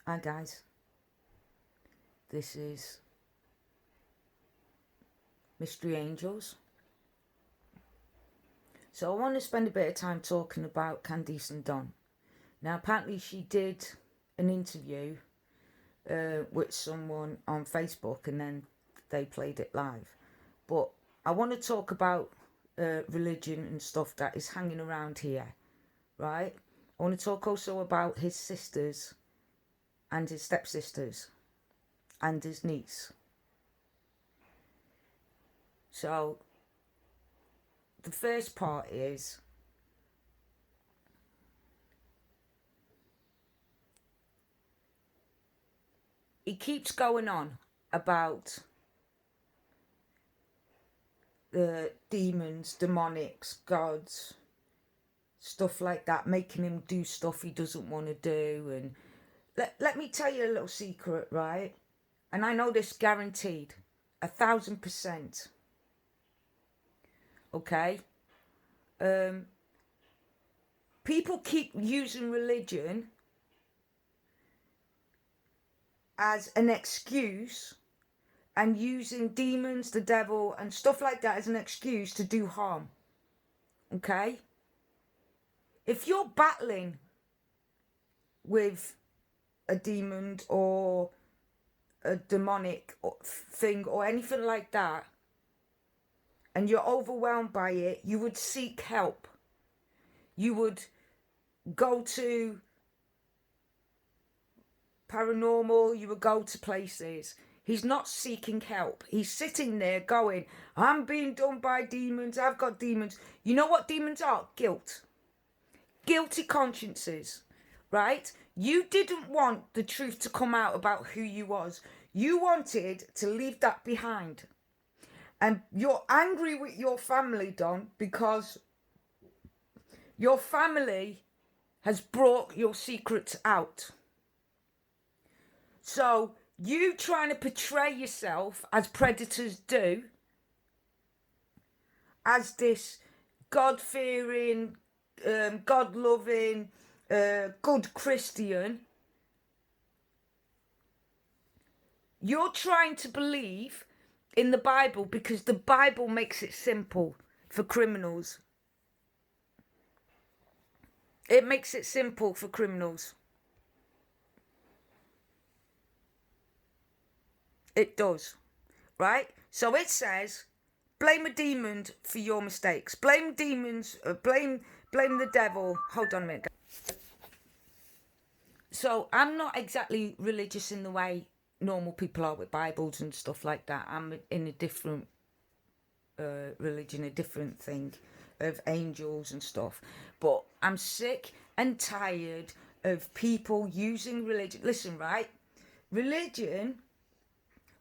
Hi guys, this is Mystery Angels. So I want to spend a bit of time talking about Candice and Don. Now apparently she did an interview with someone on Facebook and then they played it live. But I want to talk about religion and stuff that is hanging around here, right? I want to talk also about his sisters and his stepsisters and his niece. So the first part is he keeps going on about the demons, demonics, gods, stuff like that, making him do stuff he doesn't want to do. And let me tell you a little secret, right? And I know this guaranteed, 1,000%. Okay? People keep using religion as an excuse and using demons, the devil, and stuff like that as an excuse to do harm. Okay? If you're battling with a demon or a demonic thing or anything like that, and you're overwhelmed by it, you would seek help. You would go to paranormal, you would go to places. He's not seeking help. He's sitting there going, I'm being done by demons, I've got demons. You know what demons are? Guilt. Guilty consciences, right? You didn't want the truth to come out about who you was. You wanted to leave that behind. And you're angry with your family, Don, because your family has brought your secrets out. So you trying to portray yourself, as predators do, as this God-fearing, God-loving, good Christian. You're trying to believe in the Bible because the Bible makes it simple for criminals. It makes it simple for criminals. It does, right? So it says, blame a demon for your mistakes. Blame demons, blame the devil. Hold on a minute. So I'm not exactly religious in the way normal people are with Bibles and stuff like that. I'm in a different religion, a different thing of angels and stuff. But I'm sick and tired of people using religion. Listen, right? Religion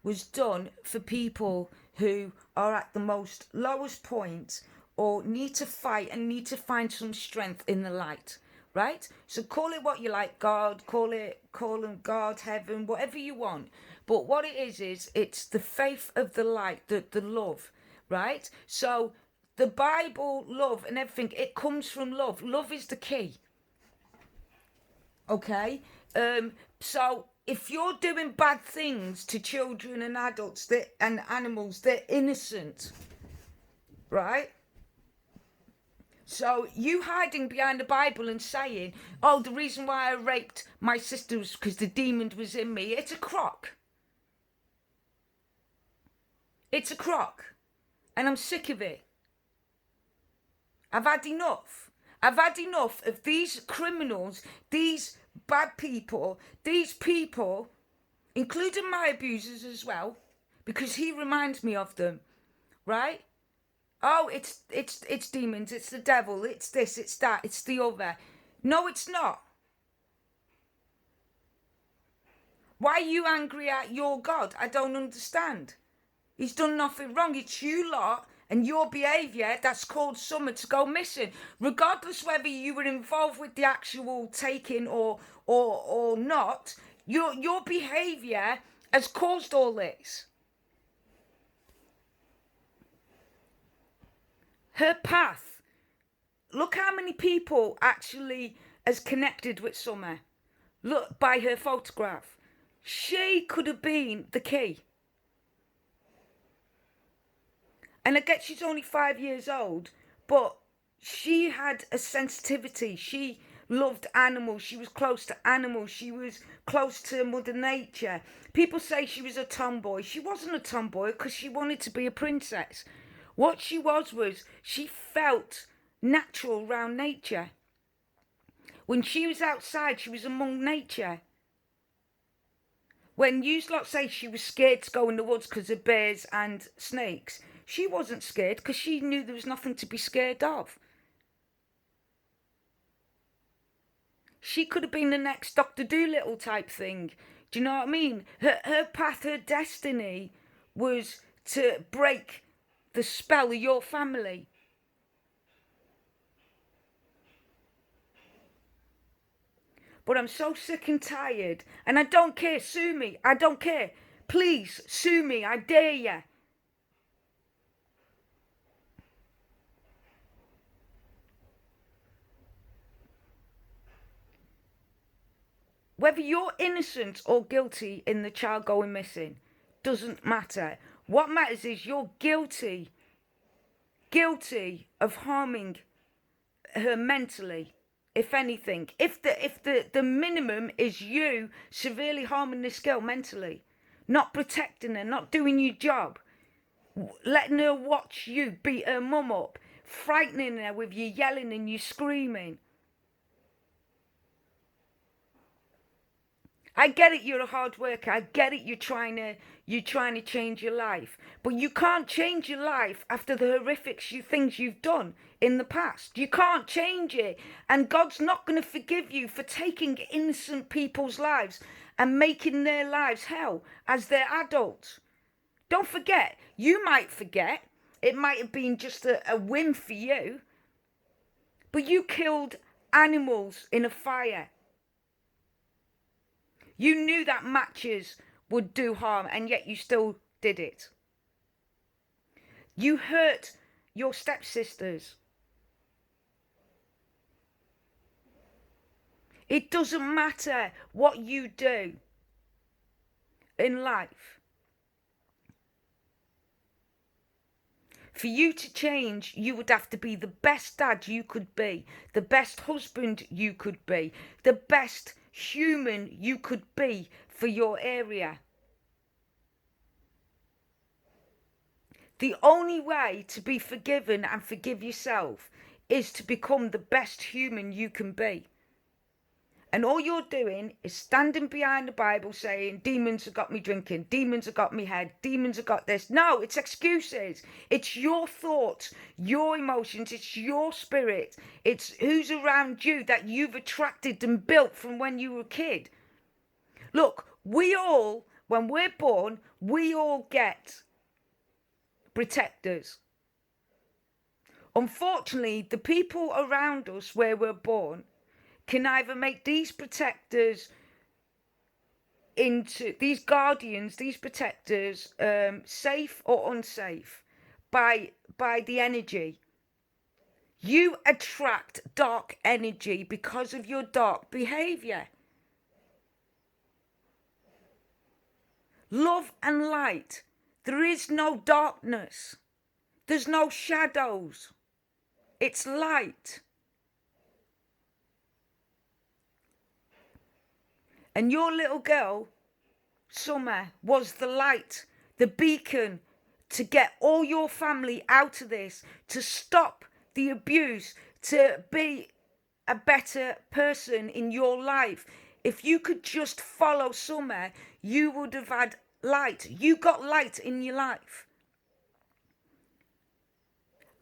was done for people who are at the most lowest point or need to fight and need to find some strength in the light, right? So call it what you like, God, call them God, heaven, whatever you want. But what it is it's the faith of the light, the love, right? So the Bible, love and everything, it comes from love. Love is the key. Okay? So if you're doing bad things to children and adults and animals, they're innocent, right? So you hiding behind the Bible and saying, oh, the reason why I raped my sister was because the demon was in me. It's a crock. It's a crock. And I'm sick of it. I've had enough. I've had enough of these criminals, these bad people, these people, including my abusers as well, because he reminds me of them, right? Oh, it's demons, it's the devil, it's this, it's that, it's the other. No, it's not. Why are you angry at your God? I don't understand. He's done nothing wrong. It's you lot and your behaviour that's caused Summer to go missing. Regardless whether you were involved with the actual taking or not, your behaviour has caused all this. Her path. Look how many people actually has connected with Summer. Look, by her photograph. She could have been the key. And I get she's only 5 years old, but she had a sensitivity. She loved animals. She was close to animals. She was close to Mother Nature. People say she was a tomboy. She wasn't a tomboy because she wanted to be a princess. What she was she felt natural around nature. When she was outside, she was among nature. When you lot say she was scared to go in the woods because of bears and snakes, she wasn't scared because she knew there was nothing to be scared of. She could have been the next Dr. Dolittle type thing. Do you know what I mean? Her path, her destiny was to break the spell of your family. But I'm so sick and tired. And I don't care. Sue me. I don't care. Please, sue me. I dare you. Whether you're innocent or guilty in the child going missing doesn't matter. What matters is you're guilty of harming her mentally. If anything, if the minimum is you severely harming this girl mentally, not protecting her, not doing your job, letting her watch you beat her mum up, frightening her with you yelling and you screaming. I get it, you're a hard worker. I get it, you're trying to change your life. But you can't change your life after the horrific things you've done in the past. You can't change it. And God's not going to forgive you for taking innocent people's lives and making their lives hell as they're adults. Don't forget, you might forget. It might have been just a whim for you. But you killed animals in a fire. You knew that matches would do harm, and yet you still did it. You hurt your stepsisters. It doesn't matter what you do in life. For you to change, you would have to be the best dad you could be, the best husband you could be, the best human you could be for your area. The only way to be forgiven and forgive yourself is to become the best human you can be. And all you're doing is standing behind the Bible saying, demons have got me drinking, demons have got me head, demons have got this. No, it's excuses. It's your thoughts, your emotions, it's your spirit. It's who's around you that you've attracted and built from when you were a kid. Look, we all, when we're born, we all get protectors. Unfortunately, the people around us where we're born can either make these protectors into these guardians, these protectors, safe or unsafe by the energy. You attract dark energy because of your dark behavior. Love and light. There is no darkness. There's no shadows. It's light. And your little girl, Summer, was the light, the beacon to get all your family out of this, to stop the abuse, to be a better person in your life. If you could just follow Summer, you would have had light. You got light in your life.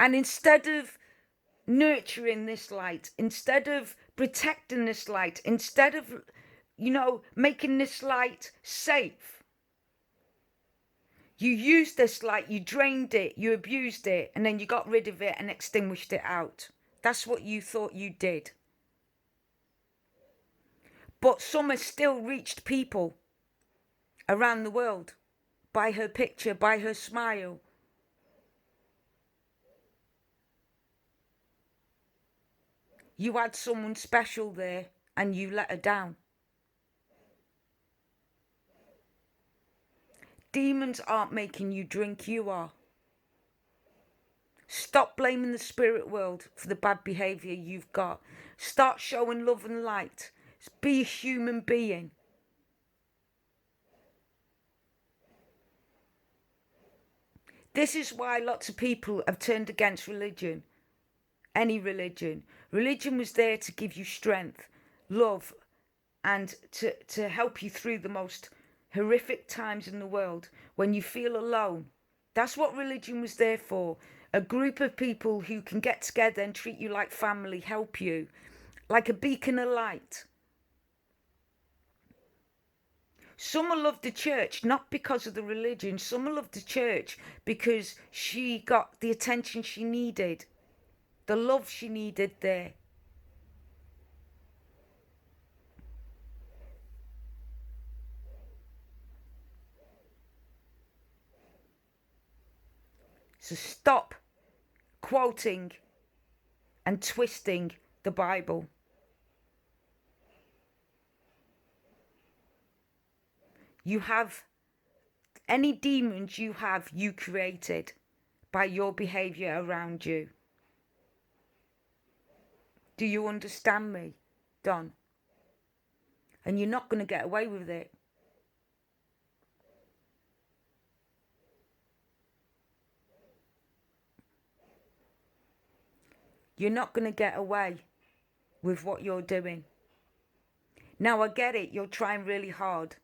And instead of nurturing this light, instead of protecting this light, instead of making this light safe, you used this light, you drained it, you abused it, and then you got rid of it and extinguished it out. That's what you thought you did. But Summer still reached people around the world by her picture, by her smile. You had someone special there and you let her down. Demons aren't making you drink, you are. Stop blaming the spirit world for the bad behaviour you've got. Start showing love and light. Be a human being. This is why lots of people have turned against religion. Any religion. Religion was there to give you strength, love, and to help you through the most horrific times in the world when you feel alone. That's what religion was there for. A group of people who can get together and treat you like family, help you, like a beacon of light. Some will love the church not because of the religion. Some will love the church because she got the attention she needed, the love she needed there. So stop quoting and twisting the Bible. You have any demons you have, you created by your behaviour around you. Do you understand me, Don? And you're not going to get away with it. You're not going to get away with what you're doing. Now, I get it. You're trying really hard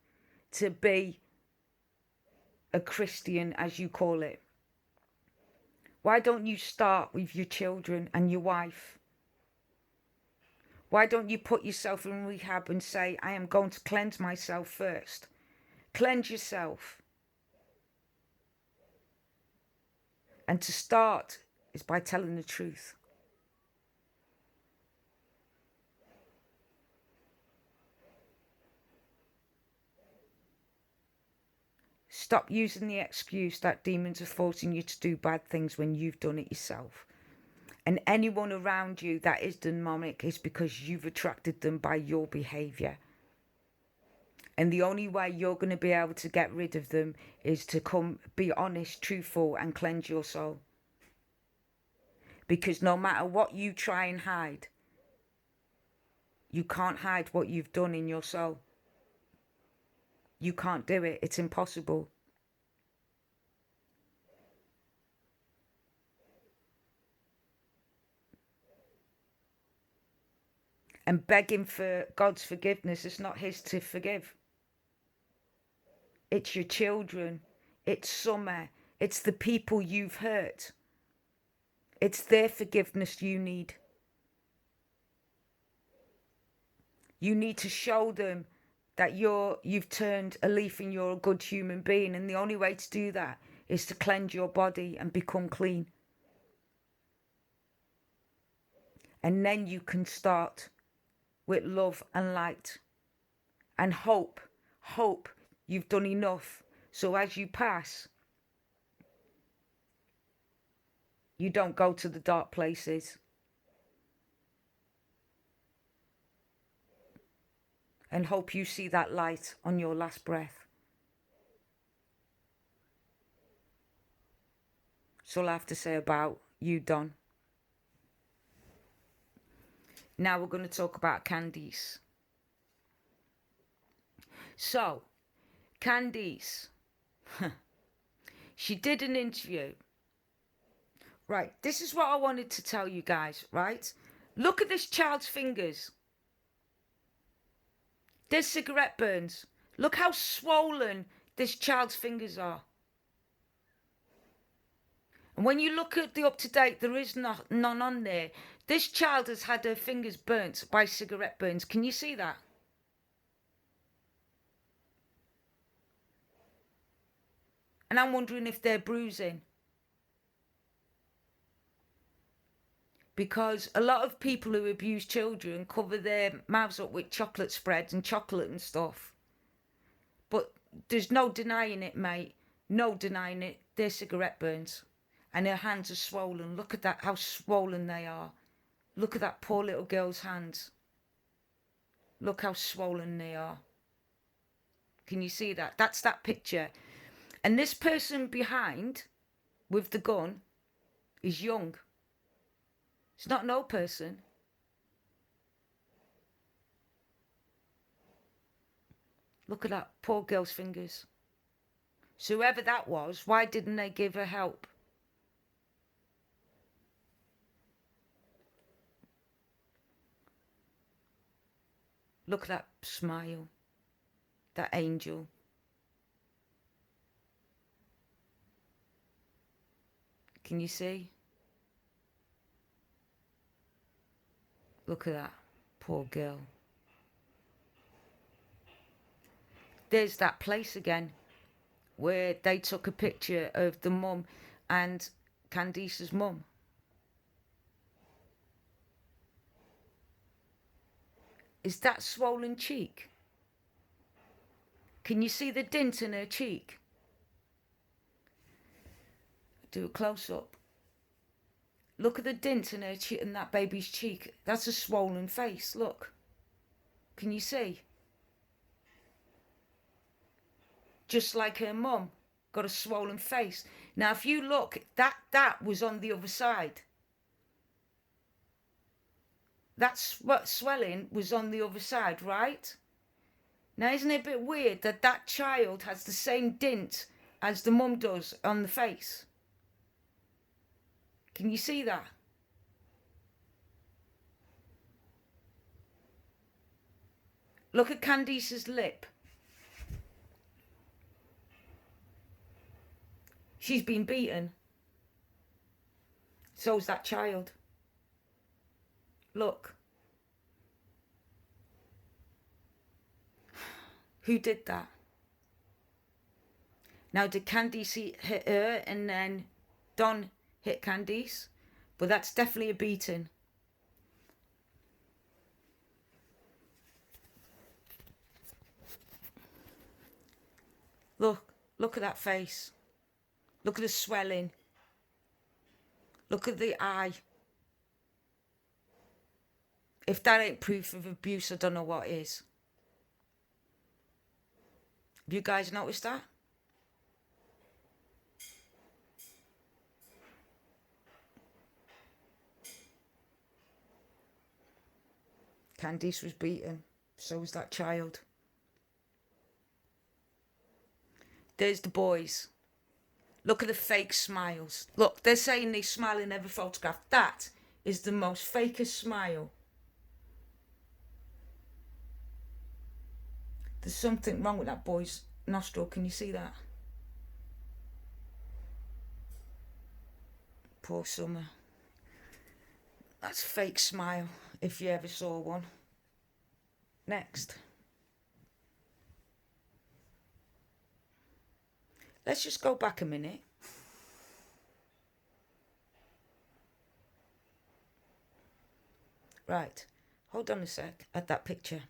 to be a Christian, as you call it. Why don't you start with your children and your wife? Why don't you put yourself in rehab and say, I am going to cleanse myself first? Cleanse yourself. And to start is by telling the truth. Stop using the excuse that demons are forcing you to do bad things when you've done it yourself. And anyone around you that is demonic is because you've attracted them by your behaviour. And the only way you're going to be able to get rid of them is to come, be honest, truthful, and cleanse your soul. Because no matter what you try and hide, you can't hide what you've done in your soul. You can't do it. It's impossible. And begging for God's forgiveness is not his to forgive. It's your children. It's Summer. It's the people you've hurt. It's their forgiveness you need. You need to show them that you've turned a leaf and you're a good human being. And the only way to do that is to cleanse your body and become clean. And then you can start with love and light and hope. Hope you've done enough. So as you pass, you don't go to the dark places. And hope you see that light on your last breath. That's all I have to say about you, Don. Now we're going to talk about Candice. So, Candice, she did an interview. Right, this is what I wanted to tell you guys, right? Look at this child's fingers. There's cigarette burns. Look how swollen this child's fingers are. And when you look at the up-to-date, there is none on there. This child has had her fingers burnt by cigarette burns. Can you see that? And I'm wondering if they're bruising. Because a lot of people who abuse children cover their mouths up with chocolate spreads and chocolate and stuff. But there's no denying it, mate. No denying it. They're cigarette burns. And her hands are swollen. Look at that, how swollen they are. Look at that poor little girl's hands. Look how swollen they are. Can you see that? That's that picture. And this person behind with the gun is young. It's not an old person. Look at that poor girl's fingers. So whoever that was, why didn't they give her help? Look at that smile. That angel. Can you see? Look at that poor girl. There's that place again where they took a picture of the mum and Candice's mum. Is that swollen cheek? Can you see the dint in her cheek? Do a close up. Look at the dint in her cheek, in that baby's cheek. That's a swollen face. Look. Can you see? Just like her mum, got a swollen face. Now, if you look, that was on the other side. That swelling was on the other side, right? Now, isn't it a bit weird that that child has the same dint as the mum does on the face? Can you see that? Look at Candice's lip. She's been beaten. So's that child. Look. Who did that? Now, did Candice hit her and then Don hit Candice? But that's definitely a beating. Look at that face. Look at the swelling. Look at the eye. If that ain't proof of abuse, I don't know what is. Have you guys noticed that? Candice was beaten. So was that child. There's the boys. Look at the fake smiles. Look, they're saying they smile in every photograph. That is the most fakest smile. There's something wrong with that boy's nostril. Can you see that? Poor Summer. That's a fake smile, if you ever saw one. Next. Let's just go back a minute. Right. Hold on a sec at that picture.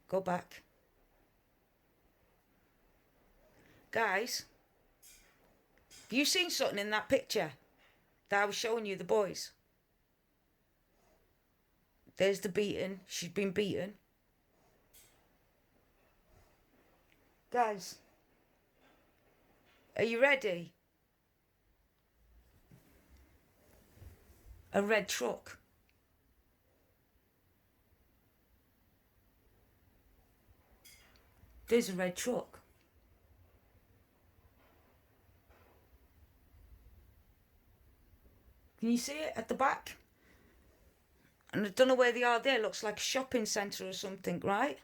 Go back. Guys, have you seen something in that picture that I was showing you, the boys? There's the beating. She's been beaten. Guys, are you ready? A red truck. There's a red truck. Can you see it at the back? And I don't know where they are there. It looks like a shopping centre or something, right?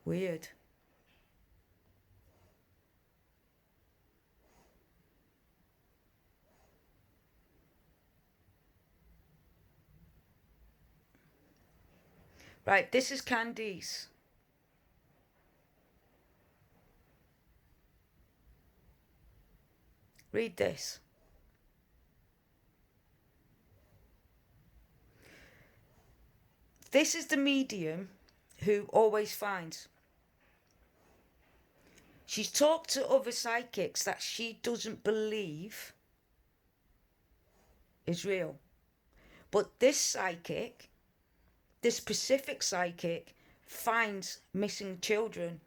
Weird. Right, this is Candice. Read this. This is the medium who always finds. She's talked to other psychics that she doesn't believe is real. But this psychic, this specific psychic, finds missing children.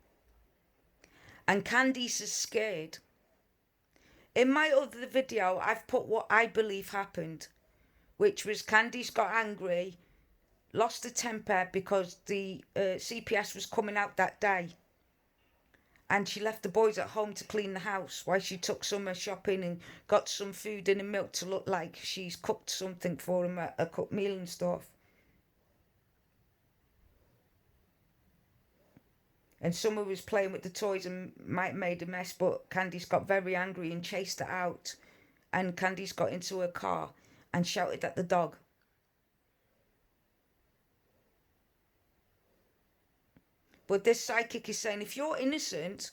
And Candice is scared. In my other video, I've put what I believe happened, which was Candice got angry, lost her temper because the CPS was coming out that day. And she left the boys at home to clean the house while she took Summer shopping and got some food and milk to look like she's cooked something for him, a cooked meal and stuff. And Summer was playing with the toys and made a mess, but Candice got very angry and chased her out. And Candice got into her car and shouted at the dog. But this psychic is saying, if you're innocent,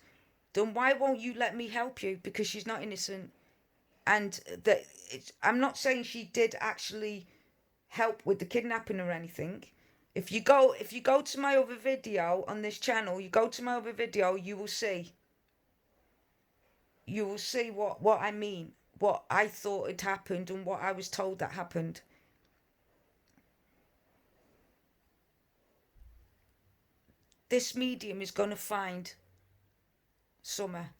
then why won't you let me help you? Because she's not innocent. And I'm not saying she did actually help with the kidnapping or anything. If you go to my other video on this channel, you will see. You will see what I mean, what I thought had happened and what I was told that happened. This medium is going to find Summer.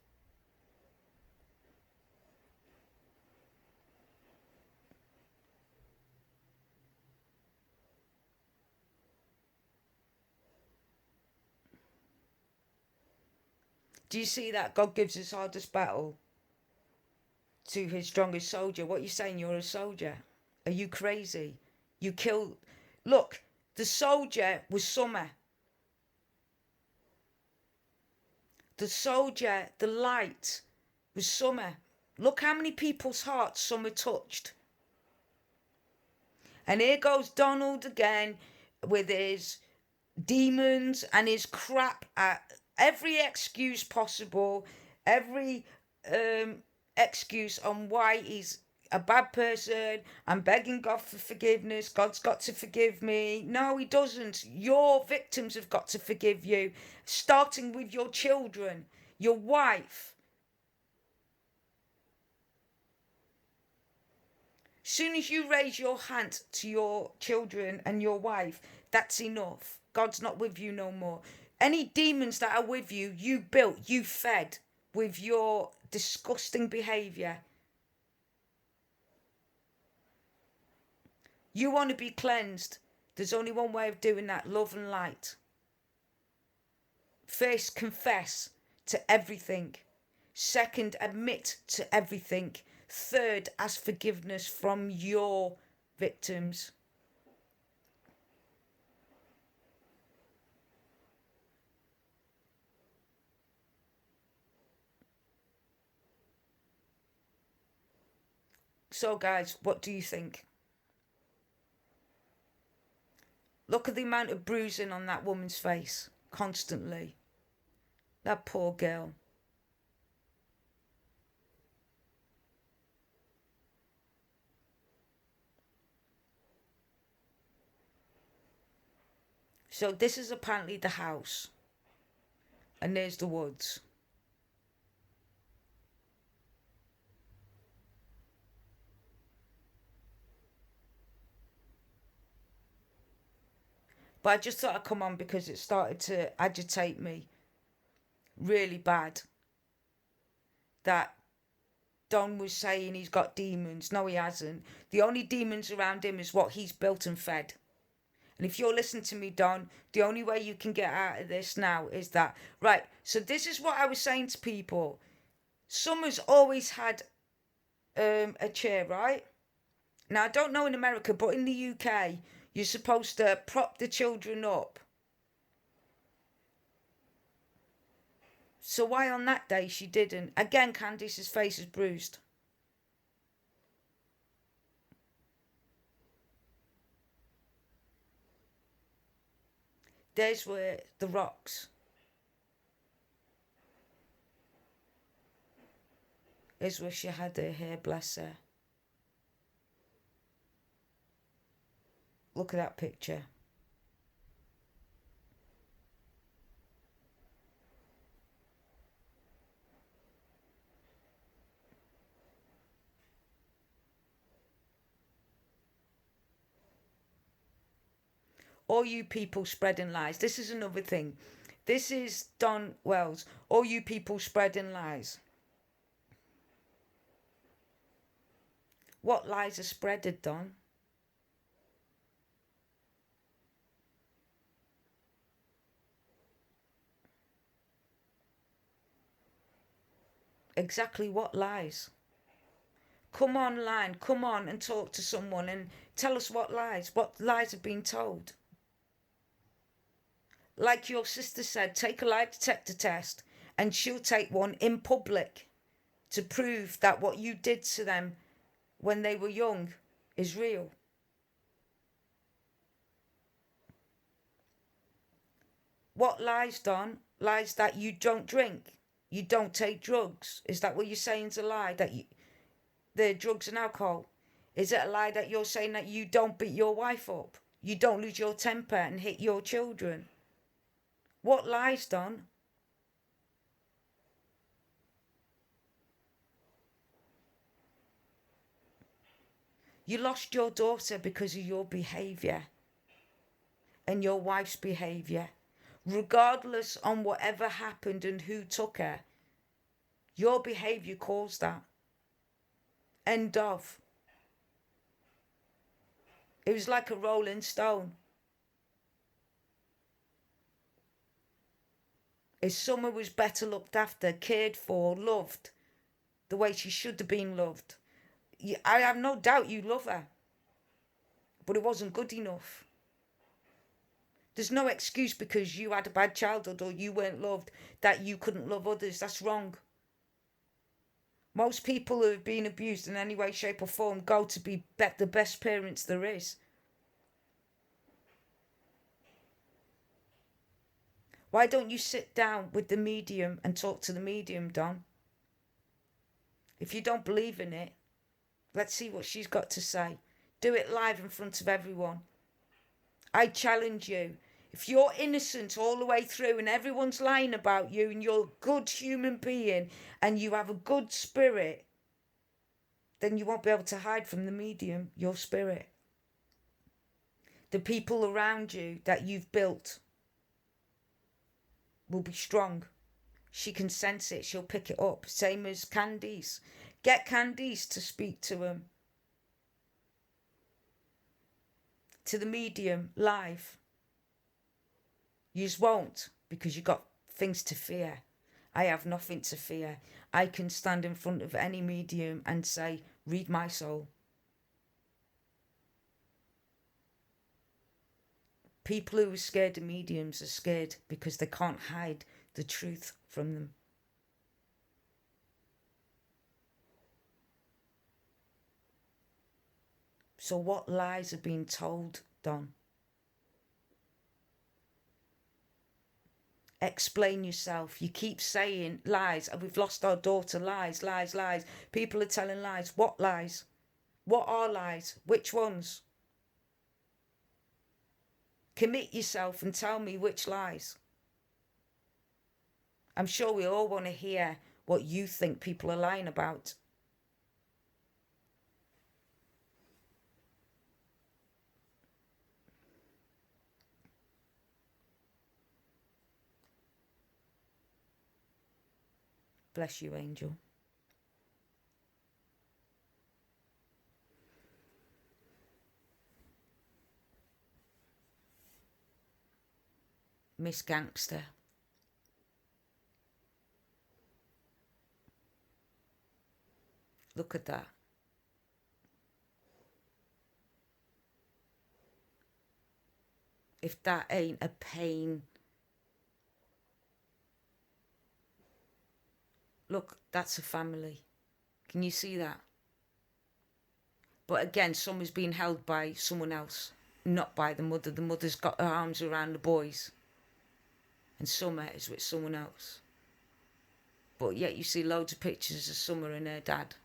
Do you see that? God gives his hardest battle to his strongest soldier. What are you saying? You're a soldier. Are you crazy? You killed... Look, the soldier was Summer. The soldier, the light, was Summer. Look how many people's hearts Summer touched. And here goes Donald again with his demons and his crap at every excuse possible, every excuse on why he's a bad person. I'm begging God for forgiveness. God's got to forgive me. No, he doesn't. Your victims have got to forgive you, starting with your children, your wife. Soon as you raise your hand to your children and your wife, that's enough. God's not with you no more. Any demons that are with you, you built, you fed with your disgusting behaviour. You want to be cleansed. There's only one way of doing that, love and light. First, confess to everything. Second, admit to everything. Third, ask forgiveness from your victims. So guys, what do you think? Look at the amount of bruising on that woman's face constantly. That poor girl. So this is apparently the house. And there's the woods. But I just thought I'd come on because it started to agitate me really bad. That Don was saying he's got demons. No, he hasn't. The only demons around him is what he's built and fed. And if you're listening to me, Don, the only way you can get out of this now is that. Right, so this is what I was saying to people. Summer's always had a chair, right? Now, I don't know in America, but in the UK, you're supposed to prop the children up. So why on that day she didn't? Again, Candice's face is bruised. There's where the rocks. There's where she had her hair, bless her. Look at that picture. All you people spreading lies. This is another thing. This is Don Wells. All you people spreading lies. What lies are spreaded, Don? Exactly what lies? Come online, come on and talk to someone and tell us what lies have been told. Like your sister said, take a lie detector test and she'll take one in public to prove that what you did to them when they were young is real. What lies, Don? Lies that you don't drink, you don't take drugs. Is that what you're saying is a lie? That the drugs and alcohol? Is it a lie that you're saying that you don't beat your wife up? You don't lose your temper and hit your children? What lies, Don? You lost your daughter because of your behaviour and your wife's behaviour. Regardless on whatever happened and who took her, your behaviour caused that. End of. It was like a rolling stone. If Summer was better looked after, cared for, loved, the way she should have been loved, I have no doubt you love her. But it wasn't good enough. There's no excuse because you had a bad childhood or you weren't loved that you couldn't love others. That's wrong. Most people who have been abused in any way, shape or form go to be the best parents there is. Why don't you sit down with the medium and talk to the medium, Don? If you don't believe in it, let's see what she's got to say. Do it live in front of everyone. I challenge you. If you're innocent all the way through and everyone's lying about you and you're a good human being and you have a good spirit, then you won't be able to hide from the medium, your spirit. The people around you that you've built will be strong. She can sense it. She'll pick it up. Same as Candice. Get Candice to speak to him. To the medium live. You just won't because you got things to fear. I have nothing to fear. I can stand in front of any medium and say, read my soul. People who are scared of mediums are scared because they can't hide the truth from them. So what lies are being told, Don? Explain yourself. You keep saying lies. We've lost our daughter. Lies, lies, lies. People are telling lies. What lies? What are lies? Which ones? Commit yourself and tell me which lies. I'm sure we all want to hear what you think people are lying about. Bless you, Angel. Miss Gangster. Look at that. If that ain't a pain. Look, that's a family. Can you see that? But again, Summer's being held by someone else, not by the mother. The mother's got her arms around the boys. And Summer is with someone else. But yet you see loads of pictures of Summer and her dad.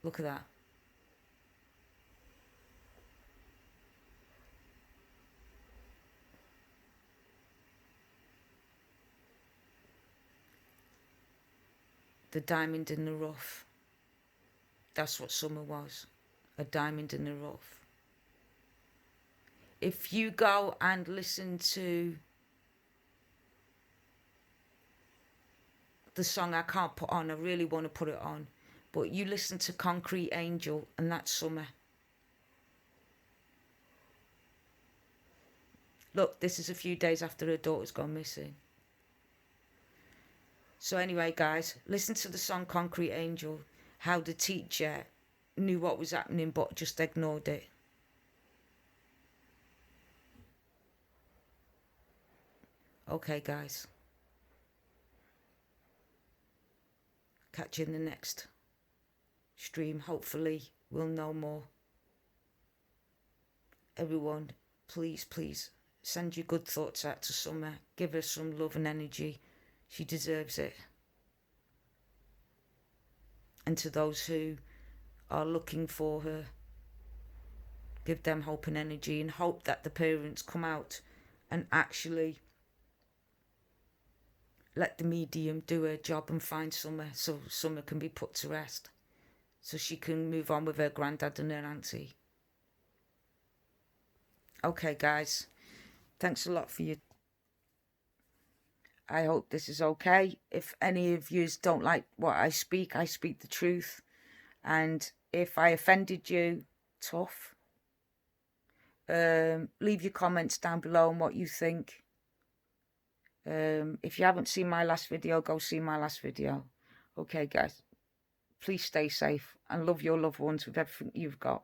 Look at that. The diamond in the rough. That's what Summer was. A diamond in the rough. If you go and listen to the song I can't put on, I really want to put it on, but you listen to Concrete Angel, and that's Summer. Look, this is a few days after her daughter's gone missing. So anyway, guys, listen to the song Concrete Angel, how the teacher knew what was happening but just ignored it. Okay, guys. Catch you in the next stream. Hopefully we'll know more. Everyone, please, please send your good thoughts out to Summer. Give her some love and energy. She deserves it. And to those who are looking for her, give them hope and energy, and hope that the parents come out and actually let the medium do her job and find Summer, so Summer can be put to rest, so she can move on with her granddad and her auntie. Okay, guys, thanks a lot for you. I hope this is okay. If any of you don't like what I speak the truth. And if I offended you, tough. Leave your comments down below on what you think. If you haven't seen my last video, go see my last video. Okay, guys. Please stay safe and love your loved ones with everything you've got.